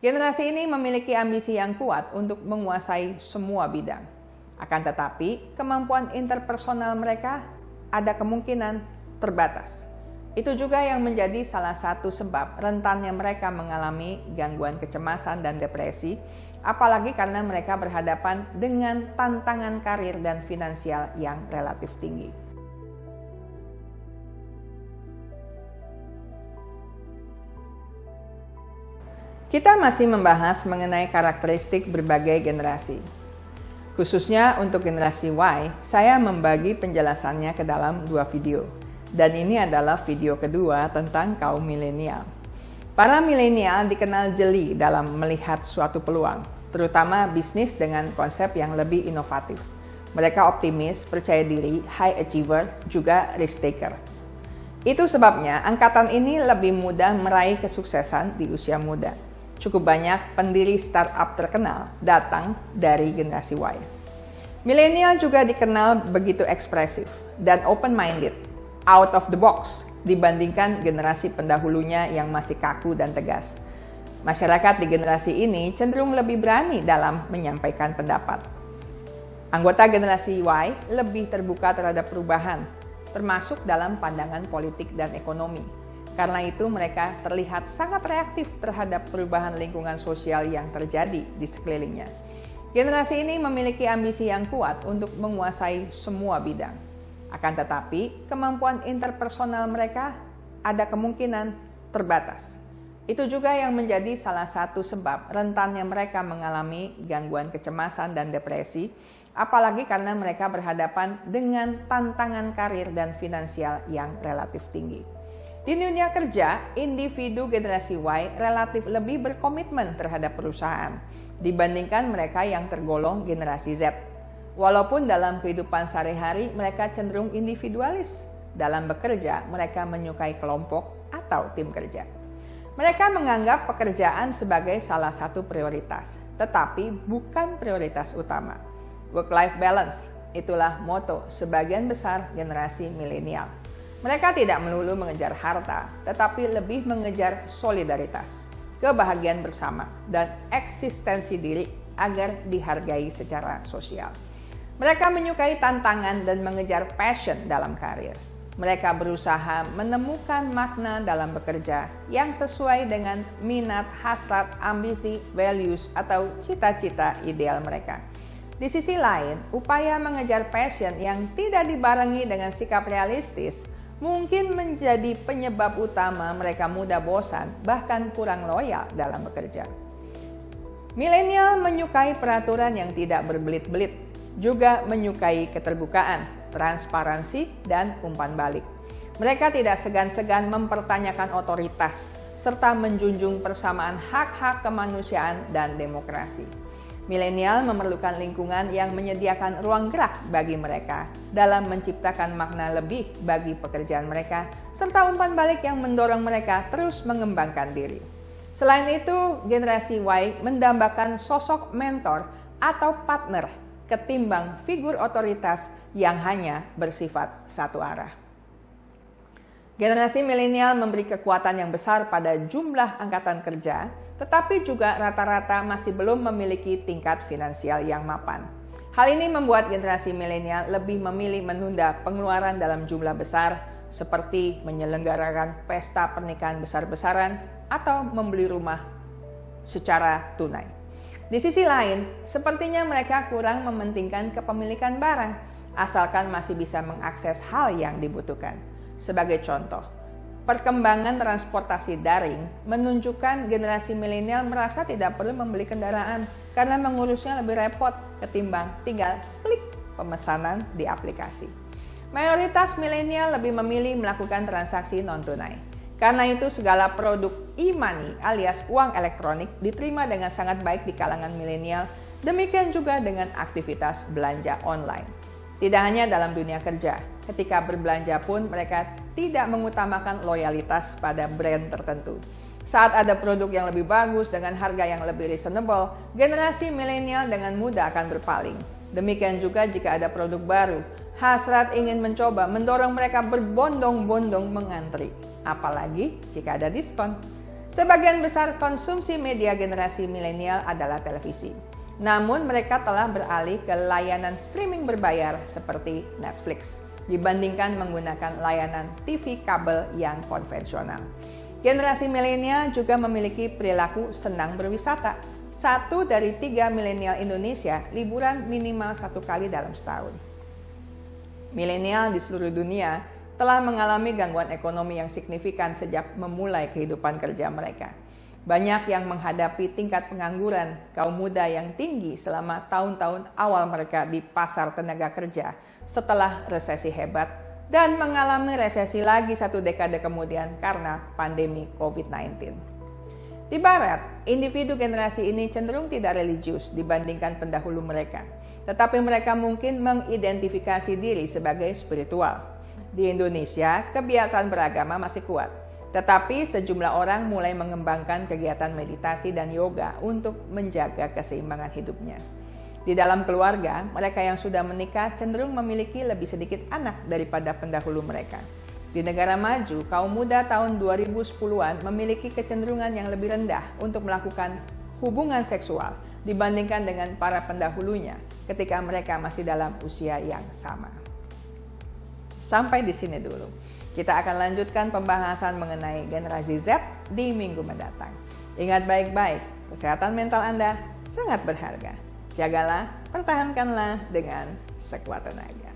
Generasi ini memiliki ambisi yang kuat untuk menguasai semua bidang. Akan tetapi, kemampuan interpersonal mereka ada kemungkinan terbatas. Itu juga yang menjadi salah satu sebab rentannya mereka mengalami gangguan kecemasan dan depresi, apalagi karena mereka berhadapan dengan tantangan karir dan finansial yang relatif tinggi. Kita masih membahas mengenai karakteristik berbagai generasi. Khususnya untuk generasi Y, saya membagi penjelasannya ke dalam 2 video. Dan ini adalah video kedua tentang kaum milenial. Para milenial dikenal jeli dalam melihat suatu peluang, terutama bisnis dengan konsep yang lebih inovatif. Mereka optimis, percaya diri, high achiever, juga risk taker. Itu sebabnya angkatan ini lebih mudah meraih kesuksesan di usia muda. Cukup banyak pendiri startup terkenal datang dari generasi Y. Milenial juga dikenal begitu ekspresif dan open-minded, out of the box, dibandingkan generasi pendahulunya yang masih kaku dan tegas. Masyarakat di generasi ini cenderung lebih berani dalam menyampaikan pendapat. Anggota generasi Y lebih terbuka terhadap perubahan, termasuk dalam pandangan politik dan ekonomi. Karena itu mereka terlihat sangat reaktif terhadap perubahan lingkungan sosial yang terjadi di sekelilingnya. Generasi ini memiliki ambisi yang kuat untuk menguasai semua bidang. Akan tetapi, kemampuan interpersonal mereka ada kemungkinan terbatas. Itu juga yang menjadi salah satu sebab rentannya mereka mengalami gangguan kecemasan dan depresi, apalagi karena mereka berhadapan dengan tantangan karir dan finansial yang relatif tinggi. Di dunia kerja, individu generasi Y relatif lebih berkomitmen terhadap perusahaan dibandingkan mereka yang tergolong generasi Z. Walaupun dalam kehidupan sehari-hari mereka cenderung individualis, dalam bekerja mereka menyukai kelompok atau tim kerja. Mereka menganggap pekerjaan sebagai salah satu prioritas, tetapi bukan prioritas utama. Work-life balance, itulah moto sebagian besar generasi milenial. Mereka tidak melulu mengejar harta, tetapi lebih mengejar solidaritas, kebahagiaan bersama, dan eksistensi diri agar dihargai secara sosial. Mereka menyukai tantangan dan mengejar passion dalam karir. Mereka berusaha menemukan makna dalam bekerja yang sesuai dengan minat, hasrat, ambisi, values, atau cita-cita ideal mereka. Di sisi lain, upaya mengejar passion yang tidak dibarengi dengan sikap realistis mungkin menjadi penyebab utama mereka mudah bosan, bahkan kurang loyal dalam bekerja. Milenial menyukai peraturan yang tidak berbelit-belit, juga menyukai keterbukaan, transparansi, dan umpan balik. Mereka tidak segan-segan mempertanyakan otoritas, serta menjunjung persamaan hak-hak kemanusiaan dan demokrasi. Milenial memerlukan lingkungan yang menyediakan ruang gerak bagi mereka dalam menciptakan makna lebih bagi pekerjaan mereka, serta umpan balik yang mendorong mereka terus mengembangkan diri. Selain itu, generasi Y mendambakan sosok mentor atau partner ketimbang figur otoritas yang hanya bersifat satu arah. Generasi milenial memberi kekuatan yang besar pada jumlah angkatan kerja, tetapi juga rata-rata masih belum memiliki tingkat finansial yang mapan. Hal ini membuat generasi milenial lebih memilih menunda pengeluaran dalam jumlah besar, seperti menyelenggarakan pesta pernikahan besar-besaran atau membeli rumah secara tunai. Di sisi lain, sepertinya mereka kurang mementingkan kepemilikan barang, asalkan masih bisa mengakses hal yang dibutuhkan. Sebagai contoh, perkembangan transportasi daring menunjukkan generasi milenial merasa tidak perlu membeli kendaraan karena mengurusnya lebih repot ketimbang tinggal klik pemesanan di aplikasi. Mayoritas milenial lebih memilih melakukan transaksi non-tunai. Karena itu segala produk e-money alias uang elektronik diterima dengan sangat baik di kalangan milenial, demikian juga dengan aktivitas belanja online. Tidak hanya dalam dunia kerja, ketika berbelanja pun mereka tidak mengutamakan loyalitas pada brand tertentu. Saat ada produk yang lebih bagus dengan harga yang lebih reasonable, generasi milenial dengan mudah akan berpaling. Demikian juga jika ada produk baru, hasrat ingin mencoba mendorong mereka berbondong-bondong mengantri, apalagi jika ada diskon. Sebagian besar konsumsi media generasi milenial adalah televisi. Namun mereka telah beralih ke layanan streaming berbayar seperti Netflix dibandingkan menggunakan layanan TV kabel yang konvensional. Generasi milenial juga memiliki perilaku senang berwisata. 1 dari 3 milenial Indonesia liburan minimal 1 kali dalam setahun. Milenial di seluruh dunia telah mengalami gangguan ekonomi yang signifikan sejak memulai kehidupan kerja mereka. Banyak yang menghadapi tingkat pengangguran kaum muda yang tinggi selama tahun-tahun awal mereka di pasar tenaga kerja setelah resesi hebat dan mengalami resesi lagi 1 dekade kemudian karena pandemi COVID-19. Di Barat, individu generasi ini cenderung tidak religius dibandingkan pendahulu mereka, tetapi mereka mungkin mengidentifikasi diri sebagai spiritual. Di Indonesia, kebiasaan beragama masih kuat, tetapi sejumlah orang mulai mengembangkan kegiatan meditasi dan yoga untuk menjaga keseimbangan hidupnya. Di dalam keluarga, mereka yang sudah menikah cenderung memiliki lebih sedikit anak daripada pendahulu mereka. Di negara maju, kaum muda tahun 2010-an memiliki kecenderungan yang lebih rendah untuk melakukan hubungan seksual dibandingkan dengan para pendahulunya ketika mereka masih dalam usia yang sama. Sampai di sini dulu. Kita akan lanjutkan pembahasan mengenai generasi Z di minggu mendatang. Ingat baik-baik, kesehatan mental Anda sangat berharga. Jagalah, pertahankanlah dengan sekuat tenaga.